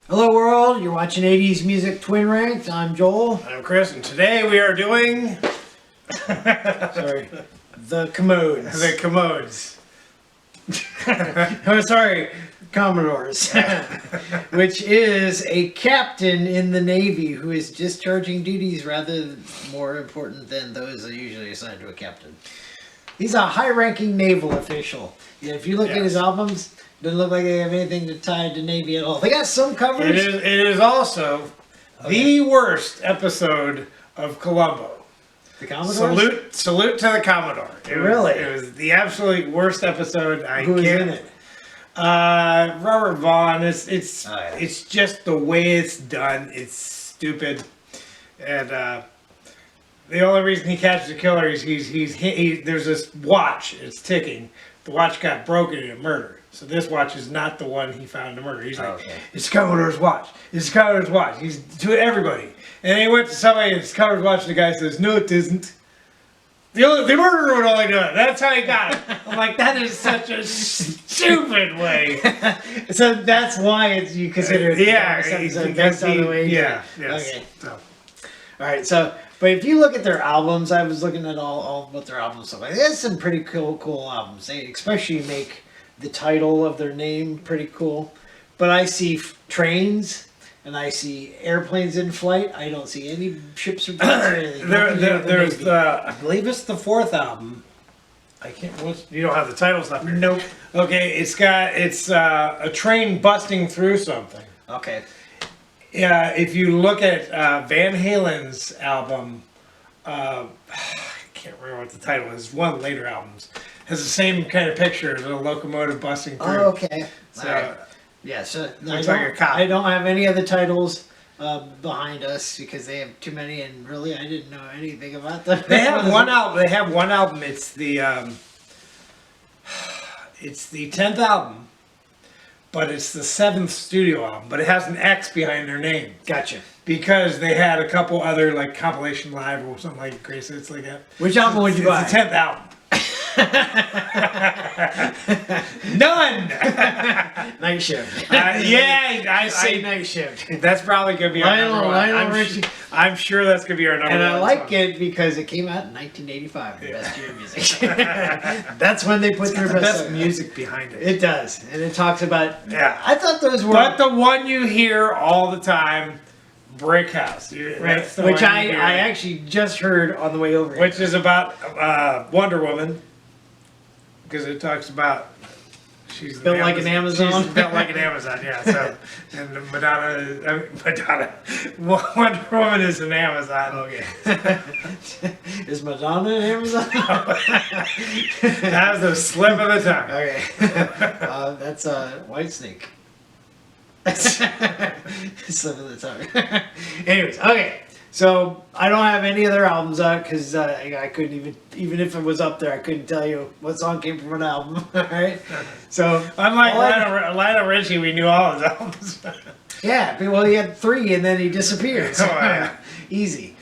Hello world, you're watching 80s Music Twin Ranked. I'm Joel. I'm Chris, and today we are doing Sorry. The Commodes. the Commodores. Oh, sorry, Commodores. Which is a captain in the Navy who is discharging duties rather more important than those that are usually assigned to a captain. He's a high-ranking naval official. Yeah, if you look at his albums, doesn't look like they have anything to tie to Navy at all. They got some covers. It is also the worst episode of Columbo. The Commodores? Salute to the Commodore. It was the absolute worst episode. Who was in it? Robert Vaughn. It's yeah. It's just the way it's done. It's stupid, and the only reason he catches the killer is there's this watch. It's ticking. The watch got broken in a murder. So this watch is not the one he found to murder. He's like, it's Commodore's watch. It's Commodore's watch. He's to everybody. And he went to somebody and it's Commodore's watch. And the guy says, no, it isn't. The murderer would only do it. That's how he got it. I'm like, that is such a stupid way. So that's why you consider it based on the way. Yeah. Yes. Okay. So. All right. So, but if you look at their albums, I was looking at all what their albums look like. They have some pretty cool albums. They especially make the title of their name pretty cool. But I see trains and I see airplanes in flight. I don't see any ships or boats or anything. There's I believe it's the fourth album. I can't. You don't have the titles up here. Nope. Okay, it's a train busting through something. Okay. Yeah, if you look at Van Halen's album, I can't remember what the title is. One of the later albums has the same kind of picture of a locomotive busting through. Oh, okay. So, all right. Yeah, so looks like a cop. I don't have any other titles behind us because they have too many, and really I didn't know anything about them. They have one album. They have one album. It's the 10th album, but it's the 7th studio album. But it has an X behind their name. Gotcha. Because they had a couple other like compilation live or something like crazy. It's like that. Which album would you buy? It's the 10th album. None. Night Shift. I say Night Shift. That's probably gonna be our number one. Lionel Richie. I'm sure that's gonna be our number one. And I like song. it because it came out in 1985, the best year of music. That's when they put their best music behind it. It does, and it talks about. Yeah. I thought those were. But the one you hear all the time, Brick House, right? Which I actually just heard on the way over here. Which is about Wonder Woman. Because it talks about she's built like an Amazon. She's built like an Amazon, yeah. So, and Madonna, Wonder Woman is an Amazon. Okay. Is Madonna an Amazon? That was a slip of the tongue. Okay. That's White Snake. Slip of the tongue. Anyways, okay. So I don't have any other albums out because I couldn't even if it was up there, I couldn't tell you what song came from an album. All right. So unlike Lionel Richie, we knew all his albums. Yeah. Well, he had 3 and then he disappeared. So, yeah. Easy.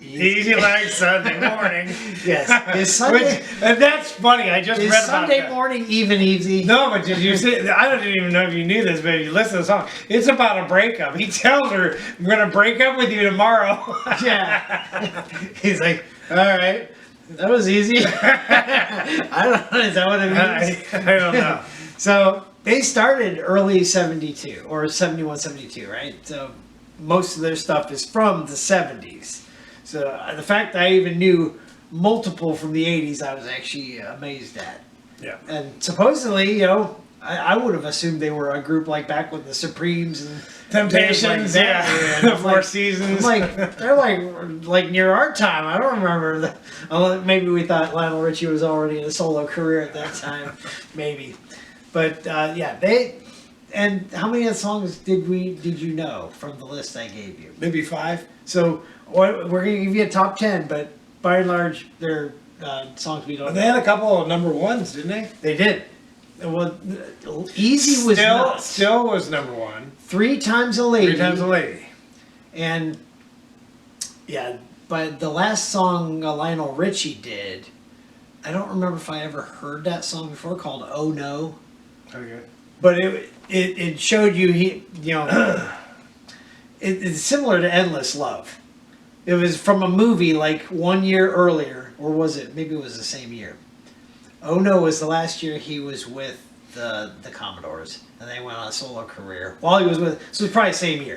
Easy like Sunday morning. Yes. Is Sunday, and that's funny. I just read about Sunday morning even easy. No, but did you see? I don't even know if you knew this, but if you listen to the song, it's about a breakup. He tells her, "I'm going to break up with you tomorrow." Yeah. He's like, "All right, that was easy." I don't know. Is that what it means? I don't know. So they started early 72 or 71, 72, right? So most of their stuff is from the 70s. So the fact that I even knew multiple from the 80s, I was actually amazed at. Yeah. And supposedly, I would have assumed they were a group like back with the Supremes and Temptations, like yeah. The Four Seasons. They're like near our time. I don't remember. Maybe we thought Lionel Richie was already in a solo career at that time. Maybe. But yeah, they. And how many of the songs did you know from the list I gave you? Maybe 5. So we're going to give you a top 10, but by and large, they're songs we don't know. They had a couple of number 1s, didn't they? They did. Well, Easy was not. Still was number 1. 3 Times a Lady. 3 Times a Lady. And, yeah, but the last song Lionel Richie did, I don't remember if I ever heard that song before, called Oh No. Okay. But it showed you it's similar to Endless Love. It was from a movie like 1 year earlier, or was it? Maybe it was the same year. Oh No was the last year he was with the Commodores, and they went on a solo career while he was with. So it was probably the same year.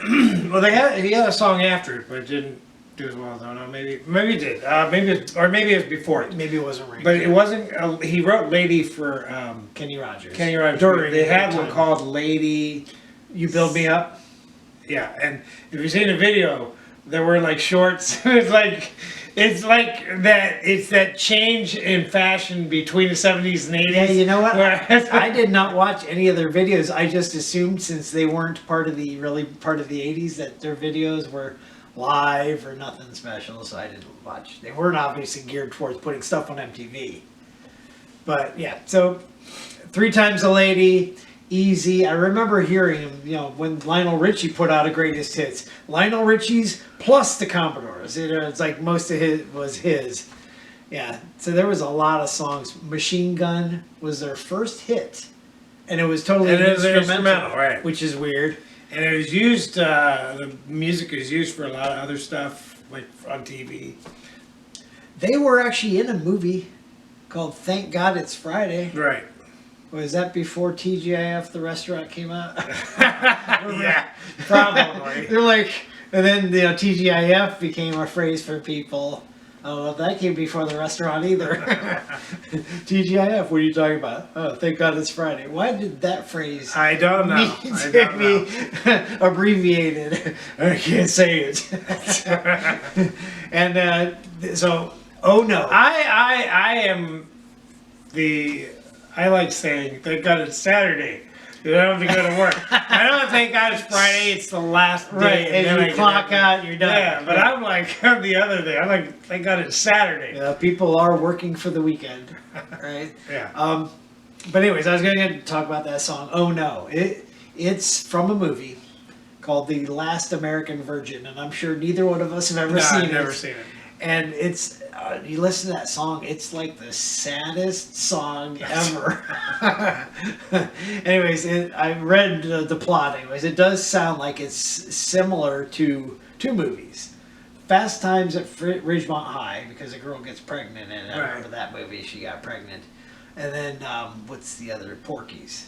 Well, he had a song after it, but it didn't do as well. I don't know. Maybe it did. Maybe it was before it. Maybe it wasn't right. But it wasn't. He wrote "Lady" for Kenny Rogers. Kenny Rogers. During They had that one time. called "Lady." You Build Me Up. Yeah, and if you see the video, they were like shorts. It's like that. It's that change in fashion between the 70s and 80s. Yeah, you know what? where- I did not watch any of their videos. I just assumed since they weren't part of the 80s that their videos were live or nothing special, so I didn't watch. They weren't obviously geared towards putting stuff on MTV. But yeah, so 3 Times a Lady, Easy. I remember hearing him, when Lionel Richie put out a greatest hits. Lionel Richie's plus the Commodores. It's like most of his was his. Yeah, so there was a lot of songs. Machine Gun was their first hit, and it was totally And it was instrumental, right? which is weird. And it was used. The music is used for a lot of other stuff, like on TV. They were actually in a movie called Thank God It's Friday. Right. Was that before TGIF, the restaurant, came out? Yeah. Probably. They're like, and then TGIF became a phrase for people. Oh, well, that came before the restaurant either. TGIF, what are you talking about? Oh, thank God it's Friday. Why did that phrase I don't know. need I to don't be know. abbreviated? I can't say it. And so, oh no. I am I like saying, thank God it's Saturday. You don't have to go to work. I don't thank God it's Friday, it's the last day. Right, and then and you I clock get out, you're done. Yeah, but I'm like, I'm the other day. I'm like, thank God it's Saturday. Yeah, people are working for the weekend, right? Yeah. But anyways, I was going to talk about that song. Oh no, it's from a movie called The Last American Virgin, and I'm sure neither one of us have ever seen I've it. never seen it. And it's you listen to that song, it's like the saddest song ever. Anyways, I read the plot. Anyways, it does sound like it's similar to 2 movies. Fast Times at Ridgemont High, because a girl gets pregnant, and I remember that movie. She got pregnant, and then what's the other? Porky's.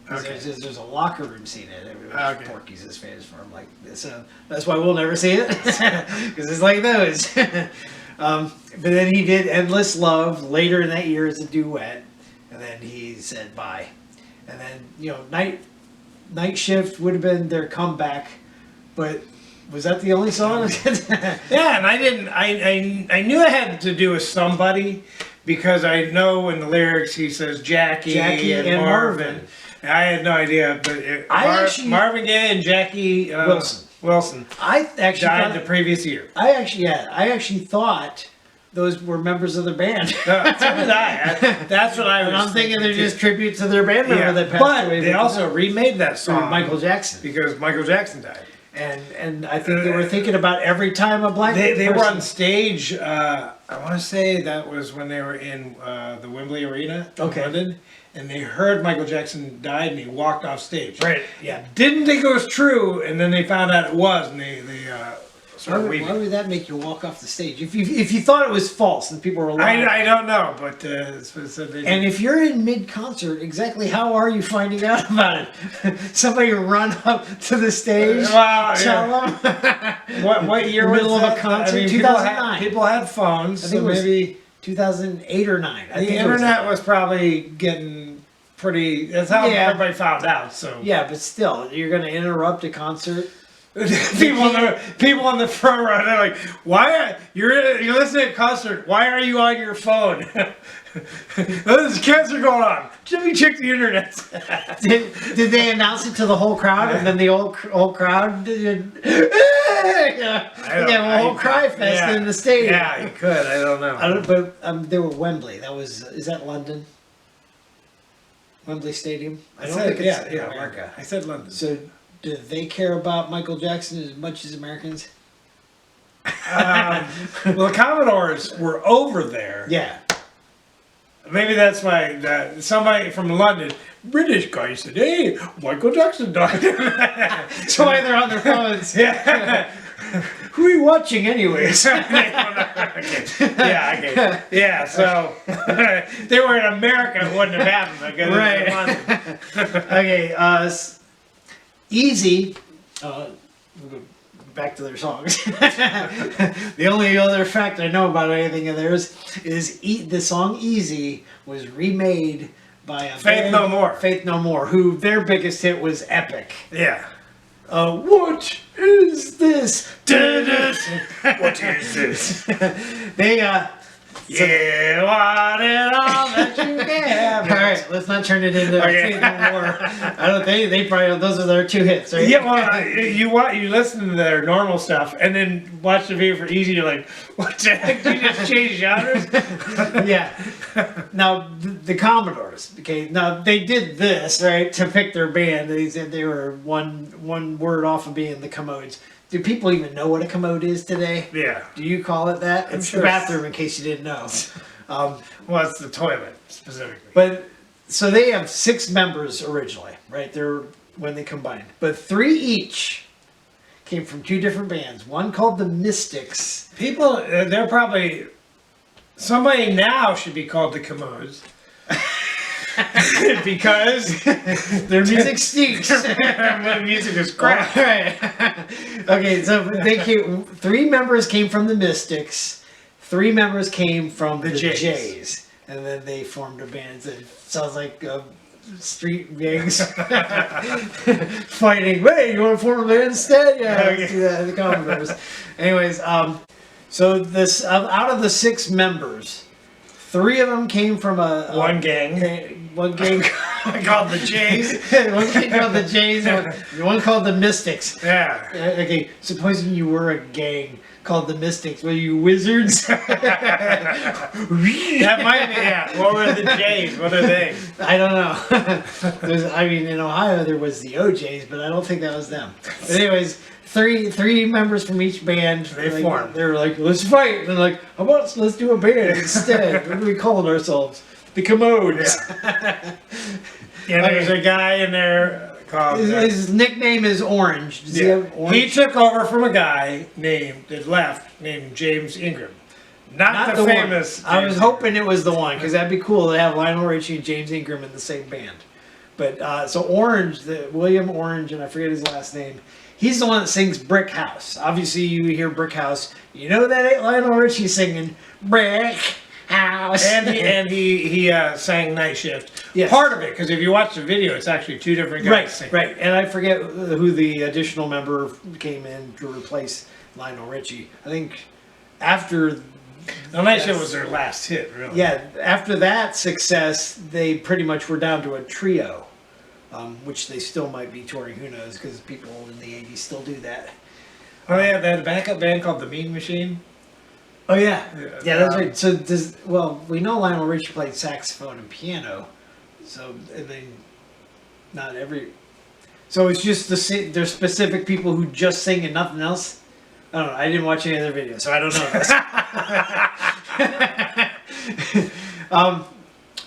Okay. There's a locker room scene in it, which Okay. Porky's is famous for. I'm like, so that's why we'll never see it, because it's like those. But then he did Endless Love later in that year as a duet, and then he said bye. And then Night Shift would have been their comeback, but was that the only song? Yeah, and I didn't. I knew it had to do with somebody because I know in the lyrics he says Jackie and Marvin. And I had no idea, but Marvin Gaye and Jackie Wilson I actually died the previous year. I actually thought those were members of the band. So did I. That's what I was. And I'm thinking they're too. just tribute to their band member that passed but away. they also remade that through song Michael Jackson. because Michael Jackson died. And I think they were thinking about every time a black They were person. on stage. I want to say that was when they were in the Wembley Arena in London, and they heard Michael Jackson died, and he walked off stage. Right. Yeah. Didn't think it was true, and then they found out it was, and they started weeping. Why would that make you walk off the stage? If you thought it was false and people were lying. I don't know, but that's what it said they did. And if you're in mid-concert, exactly how are you finding out about it? Somebody run up to the stage, tell them. What year was Middle of that? a concert, I mean, 2009. People had phones, I think so it was maybe 2008 or 9. I the think internet was probably getting pretty. That's how Yeah. everybody found out. So Yeah, but still, you're going to interrupt a concert. people on the front row, they're like, "Why are you're listening to a concert? Why are you on your phone? Those kids are going on. Let me check the internet." Did they announce it to the whole crowd, and then the whole crowd did? A whole cry fest in the stadium. Yeah, you could. I don't know. But they were Wembley. Is that London? Wembley Stadium. I don't think it's in America. I said London. So, do they care about Michael Jackson as much as Americans? Well, the Commodores were over there. Yeah. Maybe that's why somebody from London, British guy, said, "Hey, Michael Jackson died." So why they're on their phones. Yeah. Who are you watching anyways? Yeah, okay. Yeah, so they were in America, it wouldn't have happened. Because Right. Okay, Easy. We'll go back to their songs. The only other fact I know about anything of theirs is the song "Easy" was remade by a Faith No More. Faith No More, who their biggest hit was "Epic." Yeah. What is this? What is this? They Yeah, what it all that you have. all right, let's not turn it into Okay. Faith No More. I don't think they probably those are their two hits, right? Yeah, well, you listen to their normal stuff and then watch the video for Easy. You're like, what the heck? You just change genres? Yeah. Now the Commodores. Okay. Now they did this right to pick their band. They said they were one word off of being the Commodes. Do people even know what a commode is today? Yeah. Do you call it that? It's sure the bathroom, in case you didn't know. Well, it's the toilet specifically. But so they have 6 members originally, right? They're when they combined, but 3 each came from 2 different bands. One called the Mystics. People, they're probably somebody now should be called the Commodes. Because Their music stinks. the music is crap. All right. Okay, so they came. 3 members came from the Mystics. 3 members came from the Jays, and then they formed a band. It sounds like street gangs fighting. Hey, you want to form a band instead? Yeah, let's do that. The Commodores. Anyways, so this out of the 6 members, 3 of them came from One gang. One gang Called the Jays. one gang called the Jays, and one called the Mystics. Yeah. Okay, supposing you were a gang called the Mystics, were you wizards? That might be, yeah. What were the Jays? What are they? I don't know. I mean, in Ohio there was the OJs, but I don't think that was them. But anyways, three members from each band. They like, formed. They were like, let's fight. And they're like, how about let's do a band instead? What do we call ourselves? The Commodes. Yeah, there's a guy in there called... His nickname is Orange. Does he have Orange? He took over from a guy named James Ingram. Not the famous. one. I was James hoping it was the one, because that'd be cool to have Lionel Richie and James Ingram in the same band. But so Orange, William Orange, and I forget his last name. He's the one that sings Brick House. Obviously, you hear Brick House. You know that ain't Lionel Richie singing Brick House. And he sang Night Shift. Yes. Part of it, because if you watch the video, it's actually 2 different guys singing. Right. And I forget who the additional member came in to replace Lionel Richie. I think after... The Night Shift was their last hit, really. Yeah, after that success, they pretty much were down to a trio. Which they still might be touring, who knows, because people in the 80s still do that. Oh, they had a backup band called The Mean Machine. Oh, yeah. Yeah, that's right. So, we know Lionel Richie played saxophone and piano. So, and then, not every... So, it's just there's specific people who just sing and nothing else? I don't know. I didn't watch any of their videos, so I don't know this.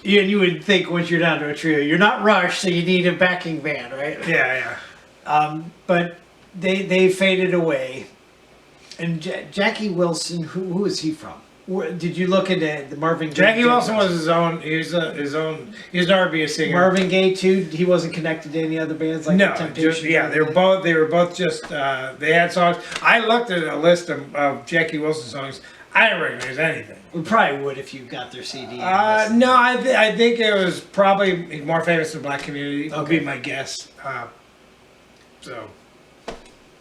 And you would think once you're down to a trio, you're not Rush, so you need a backing band, right? Yeah. But they faded away. And Jackie Wilson, who is he from? Did you look into the Marvin Gaye? Jackie Wilson was his own. He was an R&B singer. Marvin Gaye too. He wasn't connected to any other bands like No, Temptation. they were both just. They had songs. I looked at a list of Jackie Wilson songs. I didn't recognize anything. We probably would if you got their CD. No, I think it was probably more famous in the Black community. Would be my guess. So.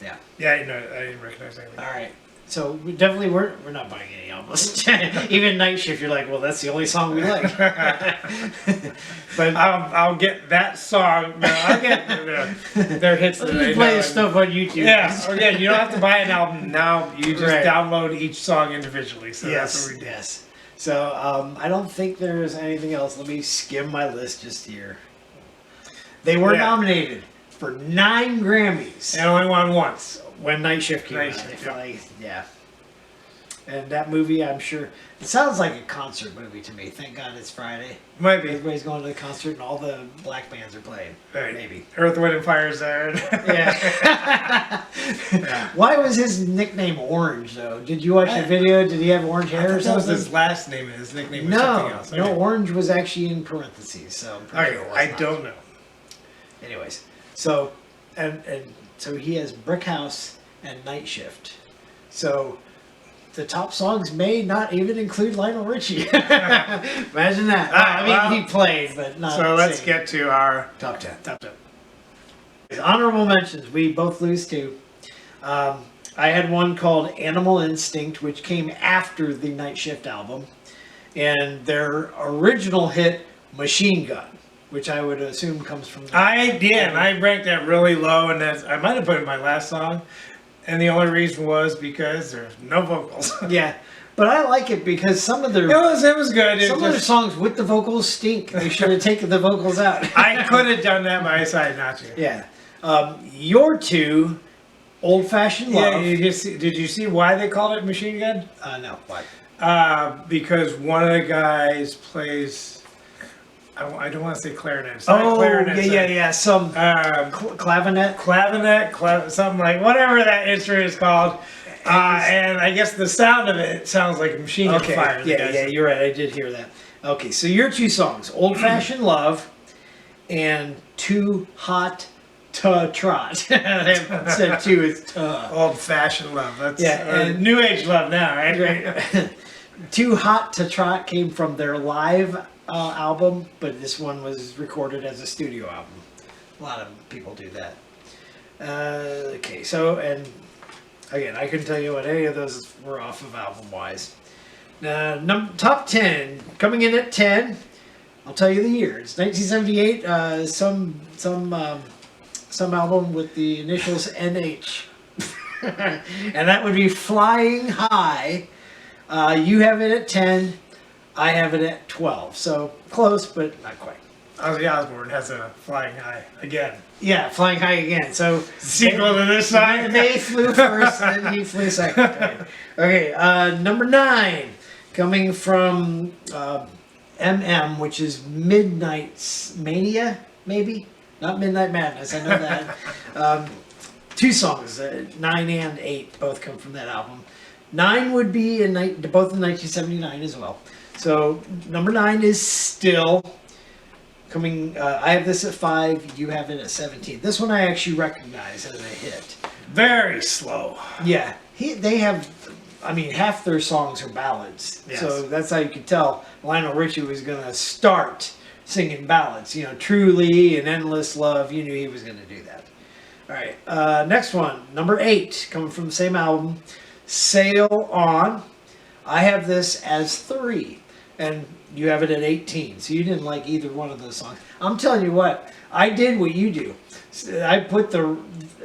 Yeah. Yeah, I didn't recognize anything. All right. So we definitely we're not buying any albums. Even Night Shift, you're like, well, that's the only song we like. But I'll get that song. No, I'll get their hits. That just play this stuff on YouTube. Yeah. Again, you don't have to buy an album now. You just download each song individually. So that's what we do. Yes. So I don't think there's anything else. Let me skim my list just here. They were nominated for 9 Grammys. And only won once. When Night Shift came out. Shift, Yeah. And that movie, I'm sure, it sounds like a concert movie to me. Thank God it's Friday. Might be. Everybody's going to the concert and all the black bands are playing. Right. Maybe. Earth, Wind, and Fire's there. Yeah. Why was his nickname Orange, though? Did you watch the video? Did he have orange hair or That was something? his last name. His nickname was something else. No, Orange was actually in parentheses. So I'm pretty sure it was I not. don't know. Anyways, so and so he has Brick House and Night Shift. So the top songs may not even include Lionel Richie. Imagine that. I mean, he played, but not. So let's singing. get to our Top 10. top 10. Honorable mentions. We both lose two. I had one called Animal Instinct, which came after the Night Shift album, and their original hit, Machine Gun, which I would assume comes from. And I ranked that really low, and I might have put it in my last song, and the only reason was because there's no vocals. Yeah, but I like it because some of their It was good. some of their songs with the vocals stink. They should have taken the vocals out. I could have done that, but I decided not to. Yeah, your two, Old Fashioned Love. Yeah, did you see why they called it Machine Gun? No, what? Because one of the guys plays. I don't want to say clarinet. It's not Oh, clarinet. yeah. Some clavinet. Clavinet, something like whatever that instrument is called. And I guess the sound of it sounds like a machine gun fire. Yeah, you're right. I did hear that. Okay, so your two songs, Old Fashioned Love and Too Hot to Trot. I said two is Old-fashioned love. That's and new age love now, right? Too Hot to Trot came from their live album, but this one was recorded as a studio album. A lot of people do that. Okay, so, and again, I couldn't tell you what any of those were off of album-wise. Top 10, coming in at 10, I'll tell you the year. It's 1978, some album with the initials NH. And that would be Flying High. You have it at 10, I have it at 12. So close, but not quite. Ozzy Osbourne has a Flying High again. Yeah, Flying High again. So Sequel to this song. They flew first, and he flew second. Okay, number 9, coming from MM, which is Midnight's Mania, maybe? Not Midnight Madness, I know that. Two songs, 9 and 8, both come from that album. 9 would be both in 1979 as well. So number 9 is Still. Coming, I have this at 5, you have it at 17. This one I actually recognize as a hit. Very slow. Yeah, they have, I mean, half their songs are ballads. Yes. So that's how you could tell Lionel Richie was going to start singing ballads. You know, Truly and Endless Love, you knew he was going to do that. All right, next one, number 8, coming from the same album, Sail On. I have this as 3. And you have it at 18, so you didn't like either one of those songs. I'm telling you what, I did what you do. I put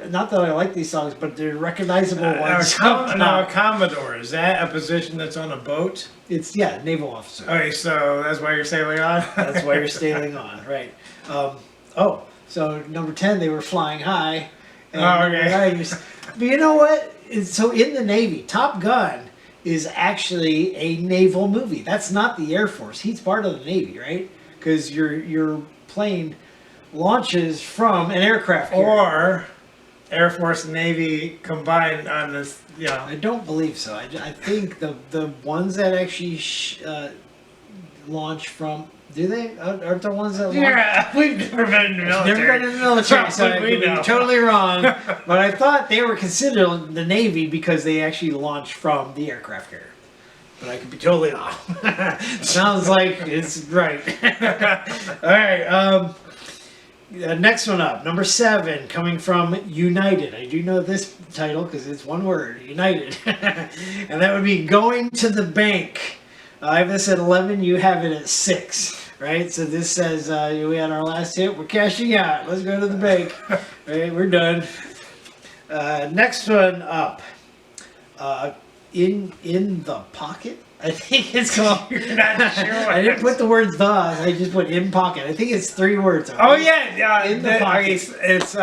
not that I like these songs, but they're recognizable ones. Now, a Commodore, is that a position that's on a boat? It's, yeah, naval officer. Okay, so that's why you're sailing on? That's why you're sailing on, right. So number 10, they were Flying High. And okay. But you know what? So in the Navy, Top Gun is actually a naval movie. That's not the Air Force. He's part of the Navy, right? Because your plane launches from an aircraft carrier. Or Air Force and Navy combined on this, I don't believe so. I think the ones that actually launch from... Do they? Aren't there ones that launch? Yeah, we've never been in the military. Never been in the military, so I We could know. be totally wrong. But I thought they were considered the Navy because they actually launched from the aircraft carrier. But I could be totally wrong. Sounds like it's right. All right. Next one up, number 7, coming from United. I do know this title because it's one word, United. And that would be Going to the Bank. I have this at 11, you have it at 6. Right, so this says we had our last hit. We're cashing out. Let's go to the bank. Right, we're done. Next one up, in the pocket. I think it's called. You're not sure what I didn't put the word the. I just put in pocket. I think it's 3 words. Oh yeah, In the pocket. It's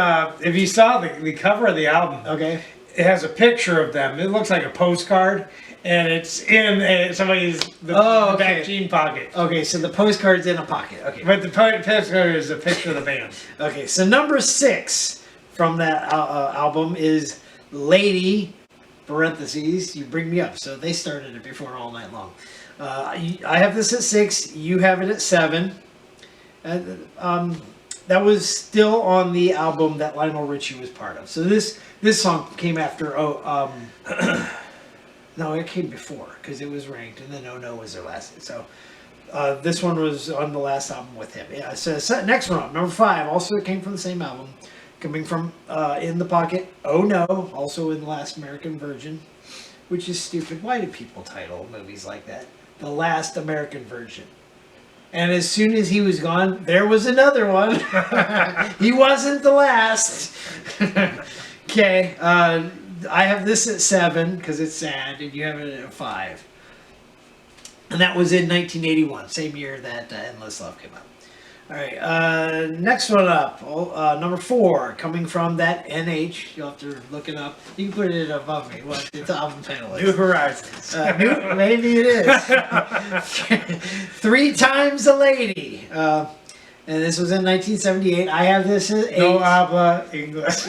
if you saw the cover of the album, Okay. it has a picture of them. It looks like a postcard, and it's in somebody's the back jean pocket. Okay, so the postcard's in a pocket. Okay. But the postcard is a picture of the band. Okay, so number 6 from that album is Lady, parentheses, You Bring Me Up. So they started it before All Night Long. I have this at 6. You have it at 7. That was still on the album that Lionel Richie was part of. So this song came after no, it came before because it was ranked, and then Oh No was their last. So this one was on the last album with him. Yeah. So next one up, number 5, also came from the same album, coming from In the Pocket. Oh No, also in The Last American Virgin, which is stupid. Why do people title movies like that? The Last American Virgin. And as soon as he was gone, there was another one. He wasn't the last. Okay, I have this at 7 because it's sad, and you have it at 5. And that was in 1981, same year that Endless Love came out. All right, next one up, number 4, coming from that NH. You'll have to look it up. You can put it above me. What? It's album panelist. New Horizons. Maybe it is. 3 Times a Lady. And this was in 1978. I have this at 8. No habla English.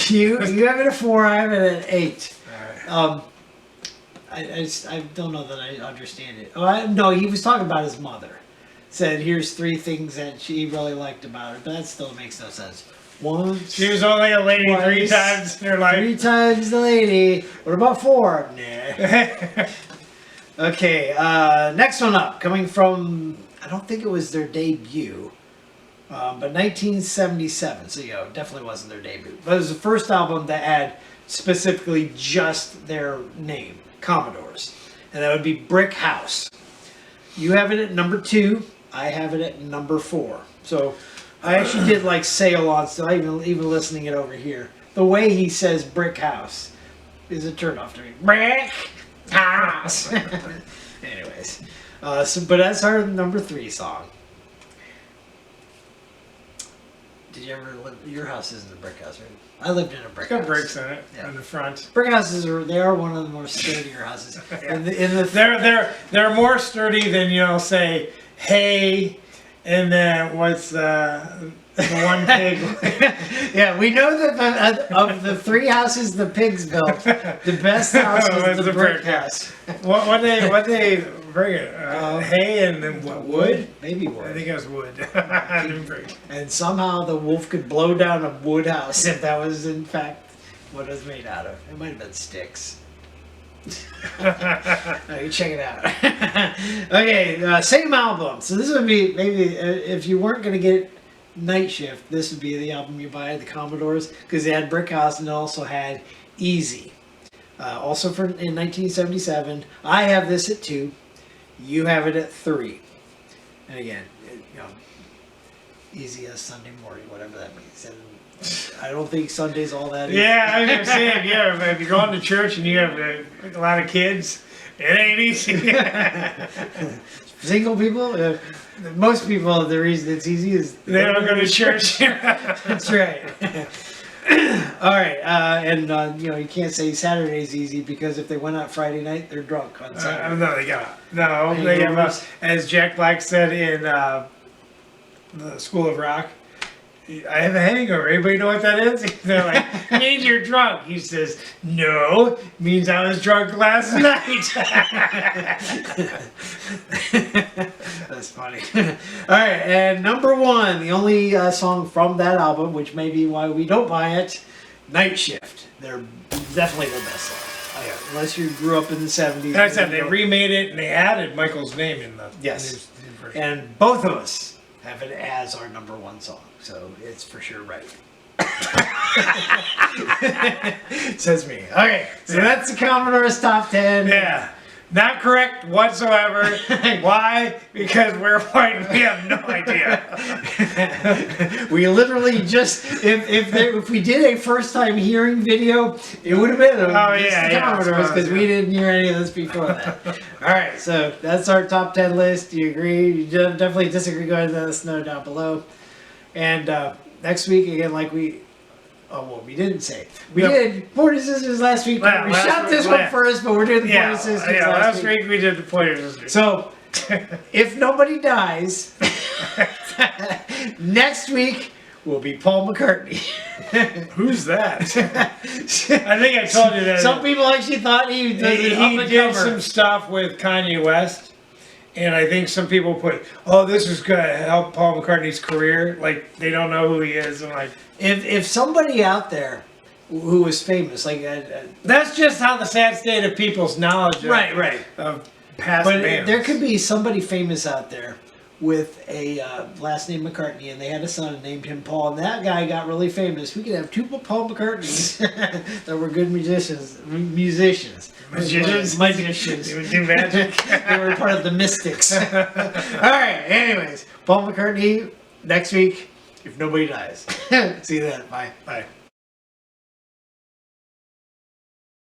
you have it at 4. I have it at 8. All right. I don't know that I understand it. No, he was talking about his mother. Said, here's 3 things that she really liked about her, but that still makes no sense. Once. She was only a lady twice, 3 times in her life. 3 times the lady. What about 4? Nah. Okay, next one up, coming from, I don't think it was their debut, but 1977. So, it definitely wasn't their debut. But it was the first album that had specifically just their name. Commodores, and that would be Brick House. You have it at number 2. I have it at number 4. So I actually did like sail on, so even listening it over here. The way he says Brick House is a turnoff to me. Brick House. Anyways, but that's our number 3 song. Did you ever live? Your house isn't a brick house, right? I lived in a brick house. It's got bricks in it in the front. Brick houses are one of the more sturdier houses. Yeah. They're more sturdy than say hay, and then what's the one pig? Yeah, we know that of the 3 houses the pigs built, the best house was the brick house. What they bring it? Hay and then what, wood? Maybe wood. I think it was wood. And somehow the wolf could blow down a wood house if that was in fact what it was made out of. It might have been sticks. No, you check it out. Okay, same album. So this would be maybe if you weren't going to get Night Shift, this would be the album you buy, the Commodores, because they had Brick House and it also had Easy. Also in 1977. I have this at 2. You have it at 3. And again, easy as Sunday morning, whatever that means. And I don't think Sunday's all that easy. Yeah, I was going to say, if you're going to church and you have a lot of kids, it ain't easy. Single people, most people, the reason it's easy is they don't go to church. That's right. All right, and you can't say Saturday's easy because if they went out Friday night, they're drunk on Saturday. No, they have. As Jack Black said in the School of Rock, I have a hangover. Anybody know what that is? They're like, means you're drunk. He says, no, means I was drunk last night. That's funny. All right, and number 1, the only song from that album, which may be why we don't buy it, Night Shift. They're definitely their best song. Unless you grew up in the 70s. I said they remade it and they added Michael's name in the new version. And both of us have it as our number 1 song, so it's for sure right. Says me. Okay, so that's the Commodore's top 10. Yeah. Not correct whatsoever. Why? Because we're white and we have no idea. We literally just, if we did a first time hearing video, it would have been the Commodores because we didn't hear any of this before that. All right, so that's our top 10 list. Do you agree? You definitely disagree? Go ahead and let us know down below. And next week, again, like we Oh, well, we didn't say. We Yep. did Pointer Sisters last week. Well, we last shot week- this one yeah. first, but we're doing the Yeah, Pointer Sisters yeah. last Last week. week we did the Pointer Sisters. So, if nobody dies, next week will be Paul McCartney. Who's that? I think I told you that. Some people actually thought he was he an up did and some comer. stuff with Kanye West, and I think some people put, "Oh, this is gonna help Paul McCartney's career." Like they don't know who he is, and like If somebody out there who was famous, like that's just how the sad state of people's knowledge of past but bands. there could be somebody famous out there with a last name McCartney, and they had a son and named him Paul, and that guy got really famous. We could have two Paul McCartneys that were good musicians. Magicians. They would do magic. They were part of the Mystics. All right. Anyways, Paul McCartney next week. If nobody dies. See you then. Bye. Bye.